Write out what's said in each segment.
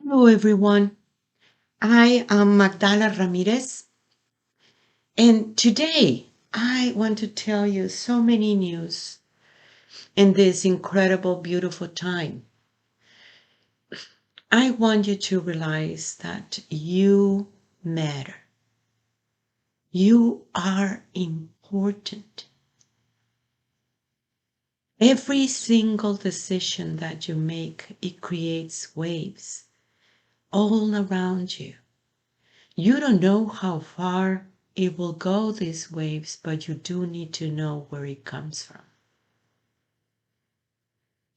Hello, everyone. I am Magdala Ramirez, and today I want to tell you so many news in this incredible, beautiful time. I want you to realize that you matter. You are important. Every single decision that you make, it creates waves all around you. You don't know how far it will go, these waves, but you do need to know where it comes from.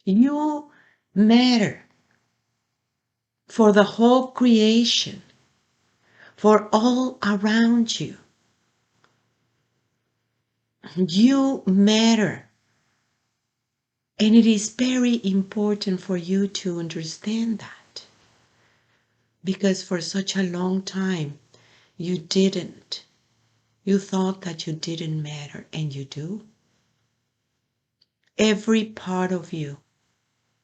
You matter for the whole creation, for all around you. You matter. And it is very important for you to understand that. Because for such a long time, you didn't. You thought that you didn't matter, and you do. Every part of you,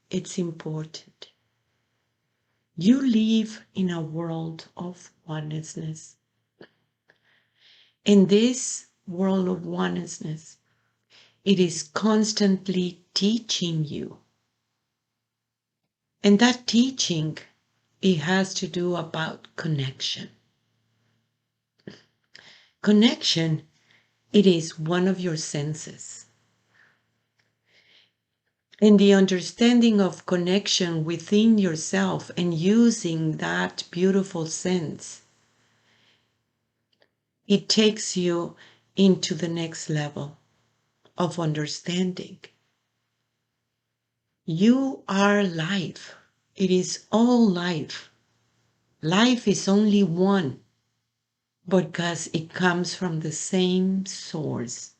it's important. You live in a world of oneness. In this world of oneness, it is constantly teaching you. And that teaching, it has to do about connection. Connection, it is one of your senses. And the understanding of connection within yourself and using that beautiful sense, it takes you into the next level of understanding. You are life. It is all life. Life is only one, because it comes from the same source,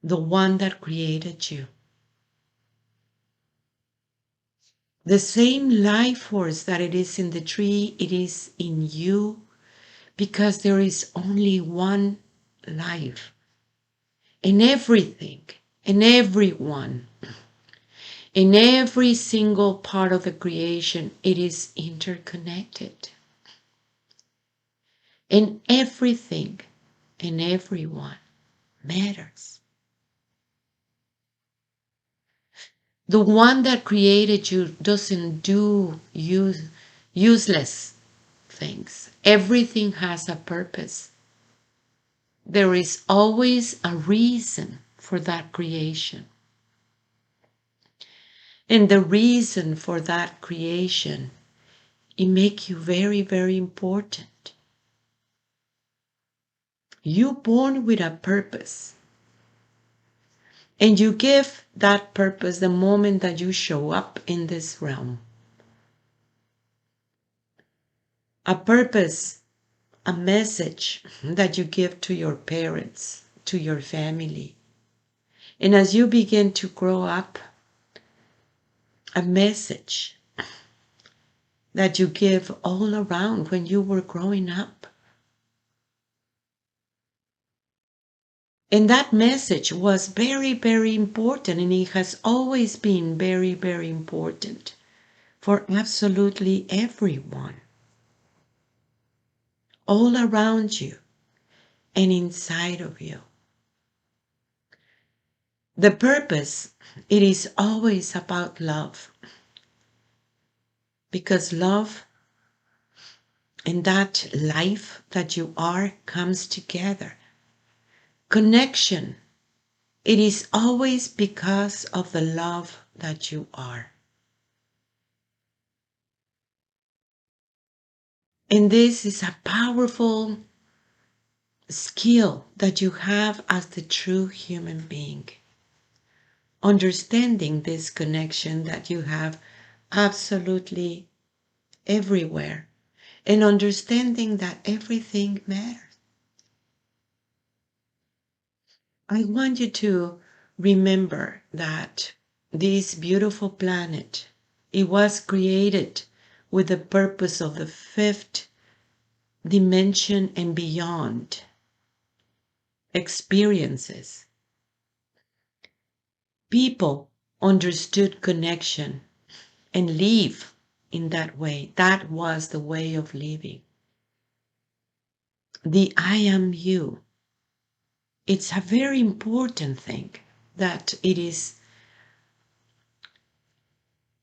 the one that created you. The same life force that it is in the tree, it is in you, because there is only one life. And everything, and everyone, in every single part of the creation, it is interconnected. And everything and everyone matters. The one that created you doesn't do useless things. Everything has a purpose. There is always a reason for that creation. And the reason for that creation, it makes you very, very important. You're born with a purpose. And you give that purpose the moment that you show up in this realm. A purpose, a message that you give to your parents, to your family. And as you begin to grow up, a message that you give all around when you were growing up. And that message was very, very important, and it has always been very, very important for absolutely everyone. All around you and inside of you. The purpose, it is always about love. Because love and that life that you are comes together. Connection, it is always because of the love that you are. And this is a powerful skill that you have as the true human being. Understanding this connection that you have absolutely everywhere, and understanding that everything matters. I want you to remember that this beautiful planet, it was created with the purpose of the fifth dimension and beyond experiences. People understood connection and live in that way. That was the way of living. The I am you. It's a very important thing that it is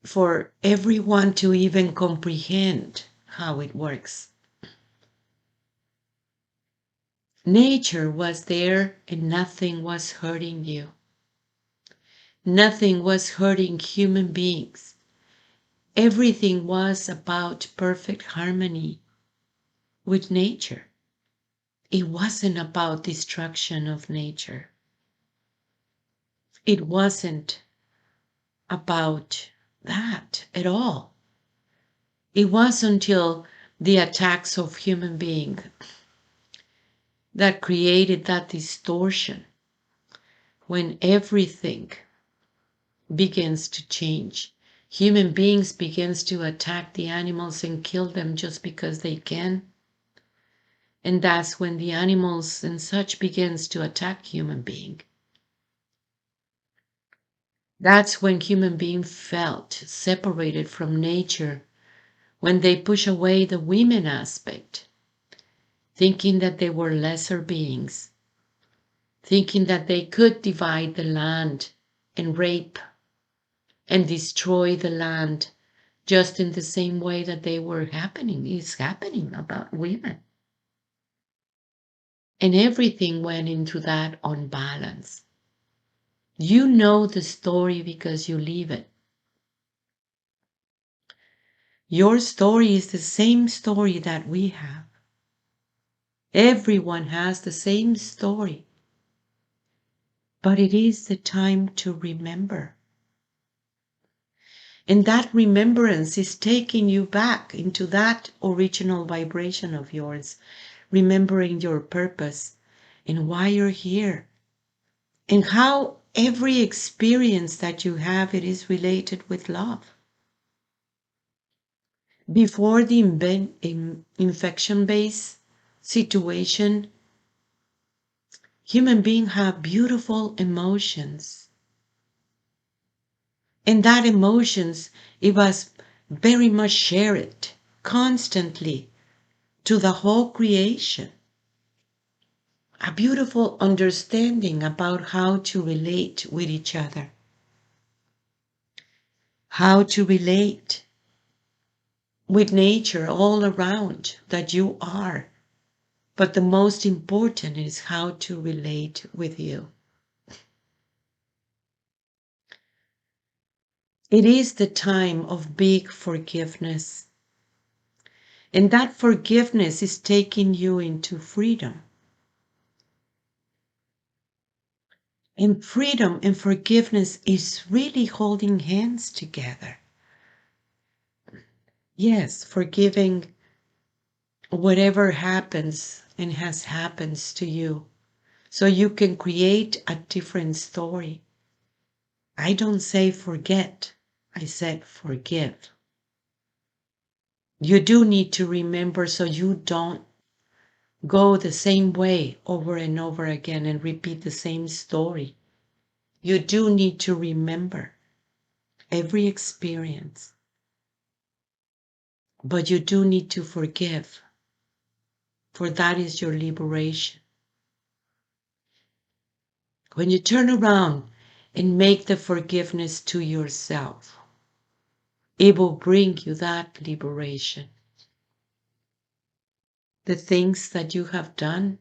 for everyone to even comprehend how it works. Nature was there and nothing was hurting you. Nothing was hurting human beings. Everything was about perfect harmony with nature. It wasn't about destruction of nature. It wasn't about that at all. It was until the attacks of human beings that created that distortion when everything begins to change. Human beings begins to attack the animals and kill them just because they can. And that's when the animals and such begins to attack human being. That's when human being felt separated from nature, when they push away the women aspect, thinking that they were lesser beings, thinking that they could divide the land and rape and destroy the land just in the same way that they were happening, is happening about women. And everything went into that unbalance. You know the story because you live it. Your story is the same story that we have. Everyone has the same story. But it is the time to remember. And that remembrance is taking you back into that original vibration of yours, remembering your purpose and why you're here, and how every experience that you have, it is related with love. Before the infection-based situation, human beings have beautiful emotions. And that emotions, it was very much shared constantly to the whole creation. A beautiful understanding about how to relate with each other, how to relate with nature all around that you are. But the most important is how to relate with you. It is the time of big forgiveness. And that forgiveness is taking you into freedom. And freedom and forgiveness is really holding hands together. Yes, forgiving whatever happens and has happened to you, so you can create a different story. I don't say forget, I said forgive. You do need to remember so you don't go the same way over and over again and repeat the same story. You do need to remember every experience, but you do need to forgive, for that is your liberation. When you turn around and make the forgiveness to yourself, it will bring you that liberation. The things that you have done,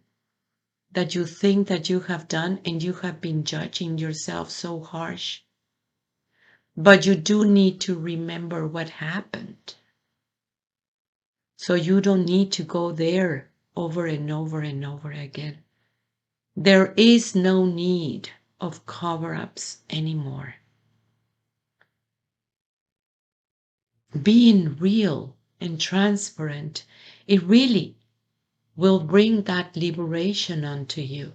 that you think that you have done, and you have been judging yourself so harsh. But you do need to remember what happened. So you don't need to go there over and over and over again. There is no need of cover-ups anymore. Being real and transparent, it really will bring that liberation onto you.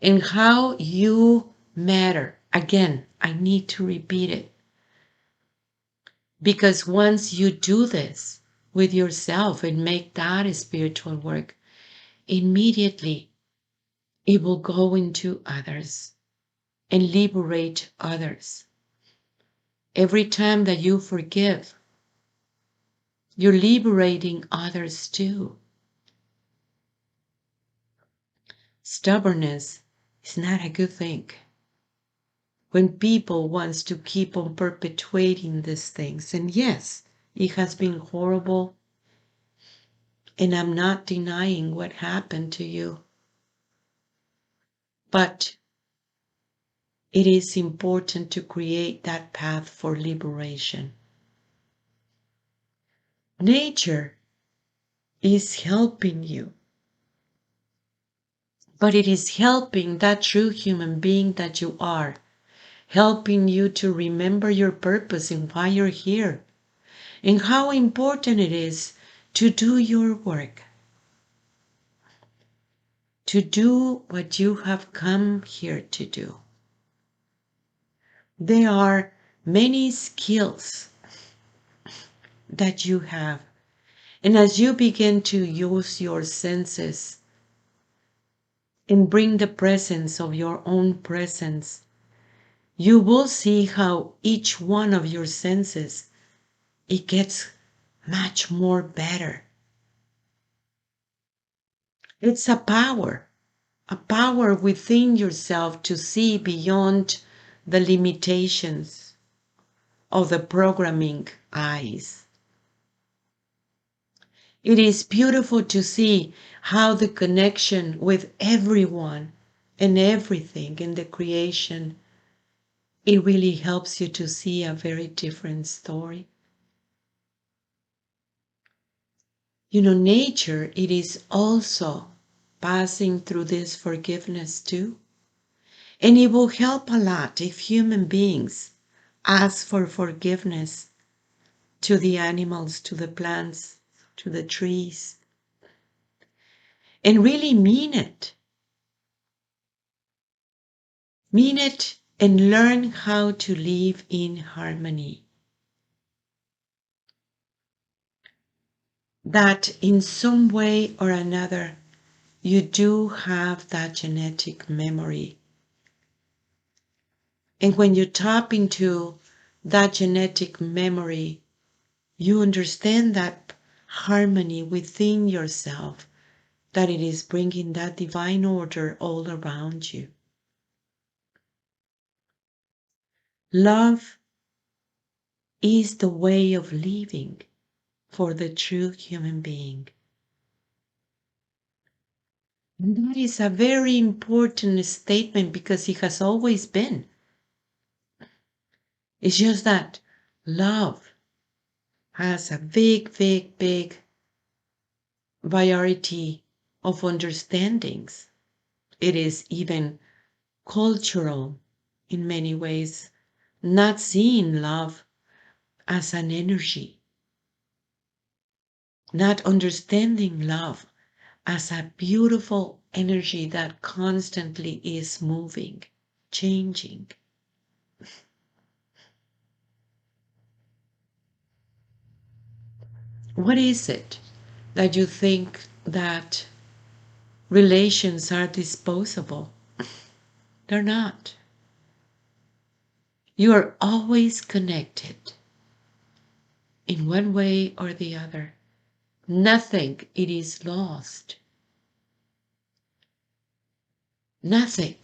And how you matter. Again, I need to repeat it. Because once you do this with yourself and make that a spiritual work, immediately it will go into others and liberate others. Every time that you forgive, you're liberating others too. Stubbornness is not a good thing. When people wants to keep on perpetuating these things, and yes, it has been horrible, and I'm not denying what happened to you, but it is important to create that path for liberation. Nature is helping you, but it is helping that true human being that you are, helping you to remember your purpose and why you're here, and how important it is to do your work, to do what you have come here to do. There are many skills that you have, and as you begin to use your senses and bring the presence of your own presence, you will see how each one of your senses, it gets much more better. It's a power within yourself to see beyond the limitations of the programming eyes. It is beautiful to see how the connection with everyone and everything in the creation, it really helps you to see a very different story. You know, nature, it is also passing through this forgiveness too. And it will help a lot if human beings ask for forgiveness to the animals, to the plants, to the trees, and really mean it. Mean it and learn how to live in harmony. That in some way or another, you do have that genetic memory. And when you tap into that genetic memory, you understand that harmony within yourself, that it is bringing that divine order all around you. Love is the way of living for the true human being. And that is a very important statement because it has always been. It's just that love has a big, big, big variety of understandings. It is even cultural in many ways, not seeing love as an energy, not understanding love as a beautiful energy that constantly is moving, changing. What is it that you think that relations are disposable? They're not. You are always connected in one way or the other. Nothing it is lost. Nothing.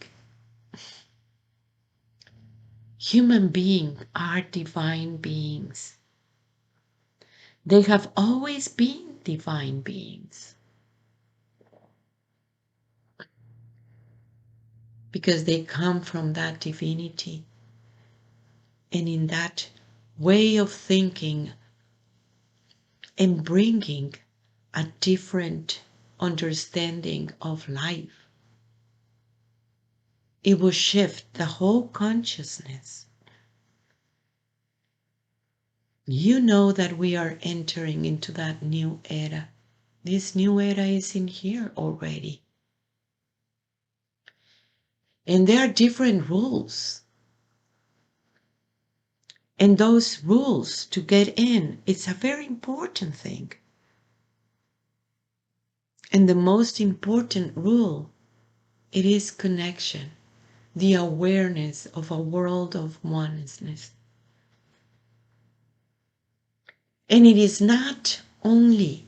Human beings are divine beings. They have always been divine beings because they come from that divinity. And in that way of thinking and bringing a different understanding of life, it will shift the whole consciousness. You know that we are entering into that new era. This new era is in here already. And there are different rules. And those rules to get in, it's a very important thing. And the most important rule, it is connection, the awareness of a world of oneness. And it is not only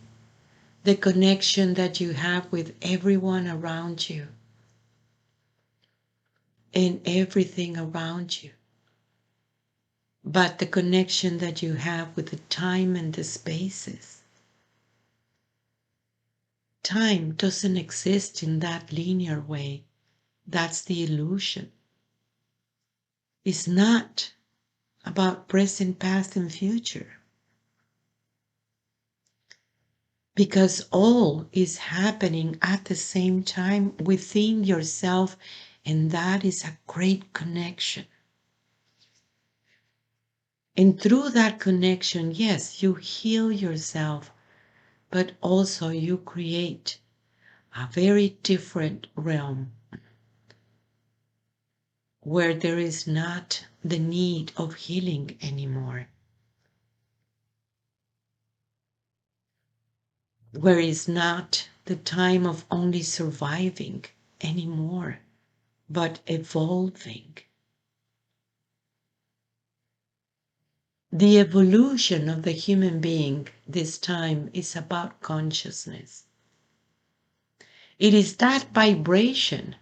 the connection that you have with everyone around you and everything around you, but the connection that you have with the time and the spaces. Time doesn't exist in that linear way. That's the illusion. It's not about present, past, and future. Because all is happening at the same time within yourself, and that is a great connection. And through that connection, yes, you heal yourself, but also you create a very different realm where there is not the need of healing anymore, where it's not the time of only surviving anymore, but evolving. The evolution of the human being this time is about consciousness. It is that vibration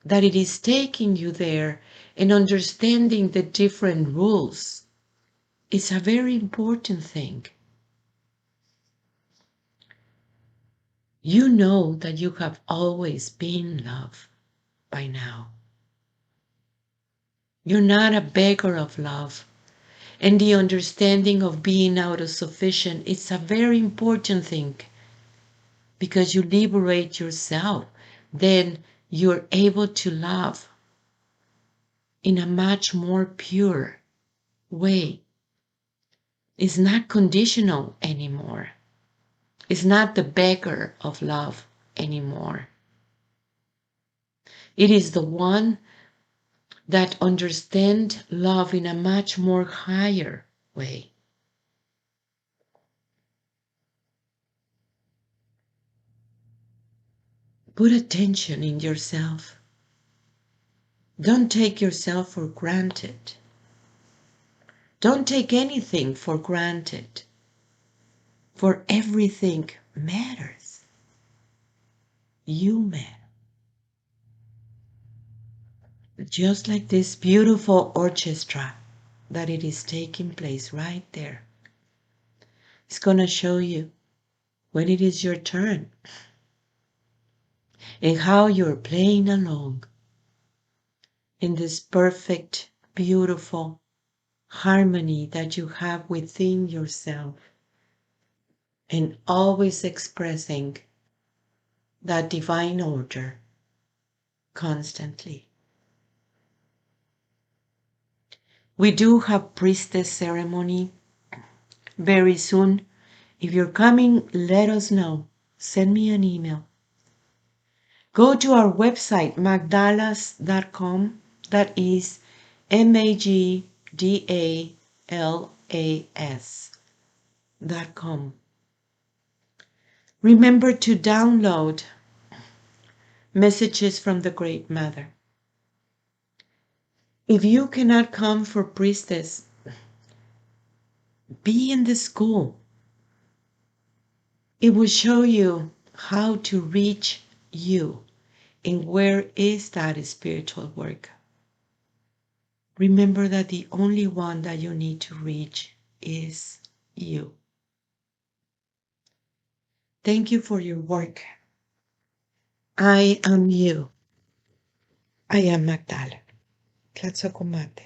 that it is taking you there, and understanding the different rules is a very important thing. You know that you have always been love by now. You're not a beggar of love. And the understanding of being autosufficient is a very important thing, because you liberate yourself. Then you're able to love in a much more pure way. It's not conditional anymore. It's not the beggar of love anymore. It is the one that understands love in a much more higher way. Put attention in yourself. Don't take yourself for granted. Don't take anything for granted, for everything matters. You matter. Just like this beautiful orchestra that it is taking place right there. It's going to show you when it is your turn and how you're playing along in this perfect, beautiful harmony that you have within yourself, and always expressing that divine order constantly. We do have priestess ceremony very soon. If you're coming, let us know. Send me an email. Go to our website, magdalas.com. That is magdalas.com. Remember to download messages from the Great Mother. If you cannot come for priestess, be in the school. It will show you how to reach you and where is that spiritual work. Remember that the only one that you need to reach is you. Thank you for your work. I am you. I am Magdala. Tlatzocomate.